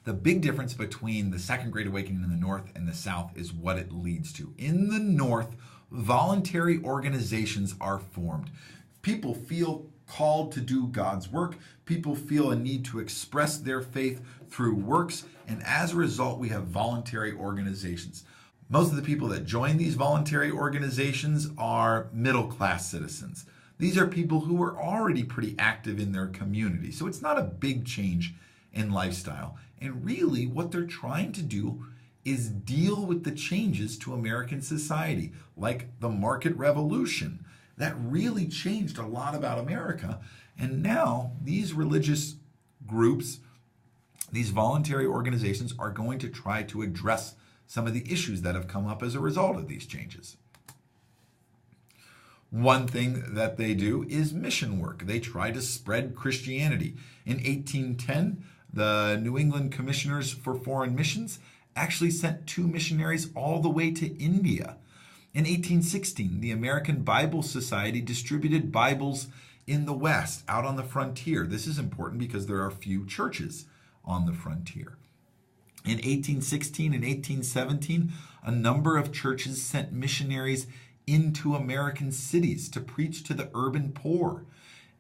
The big difference between the Second Great Awakening in the North and the South is what it leads to. In the North, voluntary organizations are formed. People feel called to do God's work. People feel a need to express their faith through works, and as a result, we have voluntary organizations. Most of the people that join these voluntary organizations are middle-class citizens. These are people who are already pretty active in their community, so it's not a big change in lifestyle. And really, what they're trying to do is deal with the changes to American society, like the market revolution. That really changed a lot about America. And now these religious groups, these voluntary organizations, are going to try to address some of the issues that have come up as a result of these changes. One thing that they do is mission work. They try to spread Christianity. In 1810, the New England Commissioners for Foreign Missions actually sent 2 missionaries all the way to India. In 1816, the American Bible Society distributed Bibles in the West, out on the frontier. This is important because there are few churches on the frontier. In 1816 and 1817, a number of churches sent missionaries into American cities to preach to the urban poor.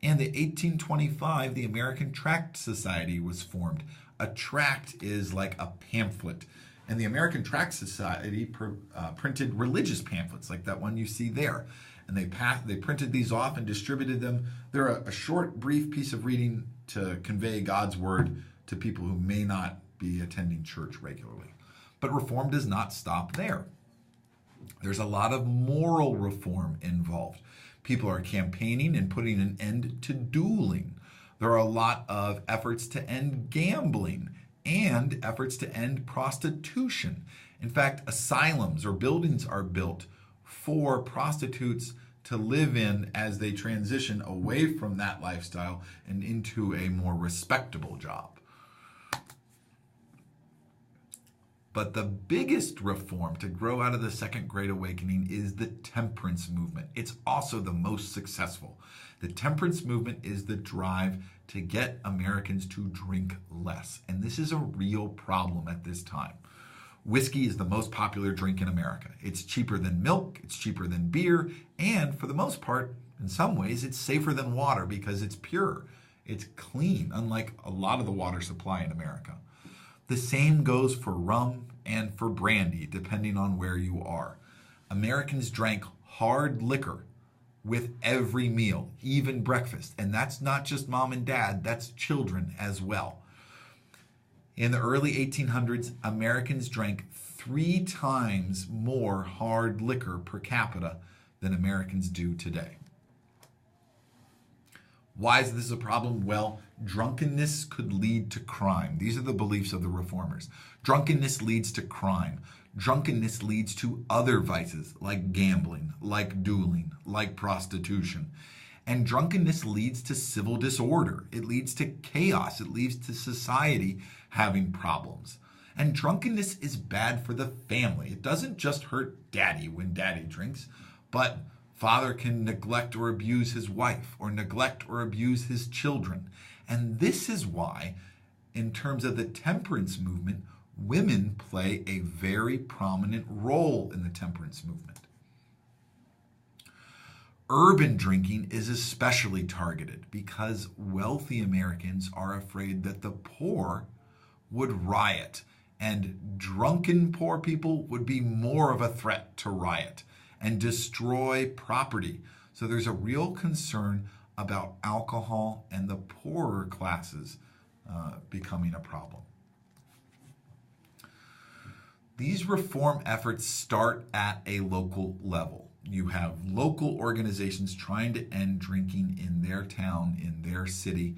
And in 1825, the American Tract Society was formed. A tract is like a pamphlet. And the American Tract Society printed religious pamphlets like that one you see there. And they printed these off and distributed them. They're a short, brief piece of reading to convey God's word to people who may not be attending church regularly. But reform does not stop there. There's a lot of moral reform involved. People are campaigning and putting an end to dueling. There are a lot of efforts to end gambling and efforts to end prostitution. In fact, asylums or buildings are built for prostitutes to live in as they transition away from that lifestyle and into a more respectable job. But the biggest reform to grow out of the Second Great Awakening is the temperance movement. It's also the most successful. The temperance movement is the drive to get Americans to drink less. And this is a real problem at this time. Whiskey is the most popular drink in America. It's cheaper than milk, it's cheaper than beer, and for the most part, in some ways, it's safer than water because it's pure. It's clean, unlike a lot of the water supply in America. The same goes for rum and for brandy, depending on where you are. Americans drank hard liquor with every meal, even breakfast. And that's not just mom and dad, that's children as well. In the early 1800s, Americans drank 3 times more hard liquor per capita than Americans do today. Why is this a problem? Well, drunkenness could lead to crime. These are the beliefs of the reformers. Drunkenness leads to crime. Drunkenness leads to other vices like gambling, like dueling, like prostitution. And drunkenness leads to civil disorder. It leads to chaos. It leads to society having problems. And drunkenness is bad for the family. It doesn't just hurt daddy when daddy drinks, but father can neglect or abuse his wife or neglect or abuse his children. And this is why, in terms of the temperance movement, women play a very prominent role in the temperance movement. Urban drinking is especially targeted because wealthy Americans are afraid that the poor would riot, and drunken poor people would be more of a threat to riot and destroy property. So there's a real concern about alcohol and the poorer classes becoming a problem. These reform efforts start at a local level. You have local organizations trying to end drinking in their town, in their city.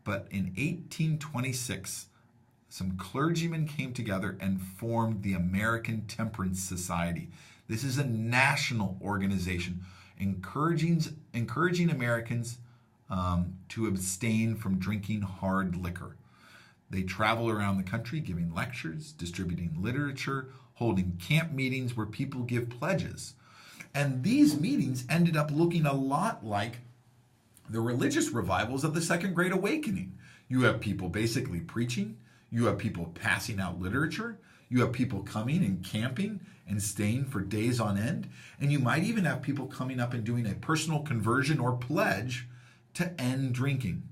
But in 1826, some clergymen came together and formed the American Temperance Society. This is a national organization encouraging Americans to abstain from drinking hard liquor. They travel around the country giving lectures, distributing literature, holding camp meetings where people give pledges. And these meetings ended up looking a lot like the religious revivals of the Second Great Awakening. You have people basically preaching, You have people passing out literature. You have people coming and camping and staying for days on end. And you might even have people coming up and doing a personal conversion or pledge to end drinking.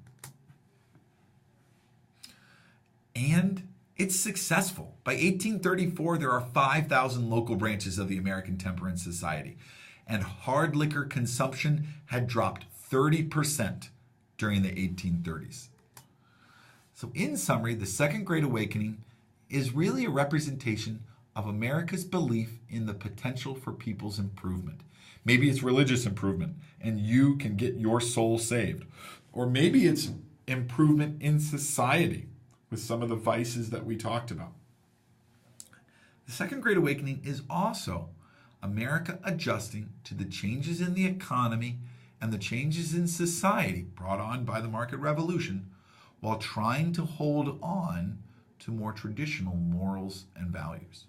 And it's successful. By 1834, there are 5,000 local branches of the American Temperance Society, and hard liquor consumption had dropped 30% during the 1830s. So in summary, the Second Great Awakening is really a representation of America's belief in the potential for people's improvement. Maybe it's religious improvement, and you can get your soul saved. Or maybe it's improvement in society with some of the vices that we talked about. The Second Great Awakening is also America adjusting to the changes in the economy and the changes in society brought on by the market revolution, while trying to hold on to more traditional morals and values.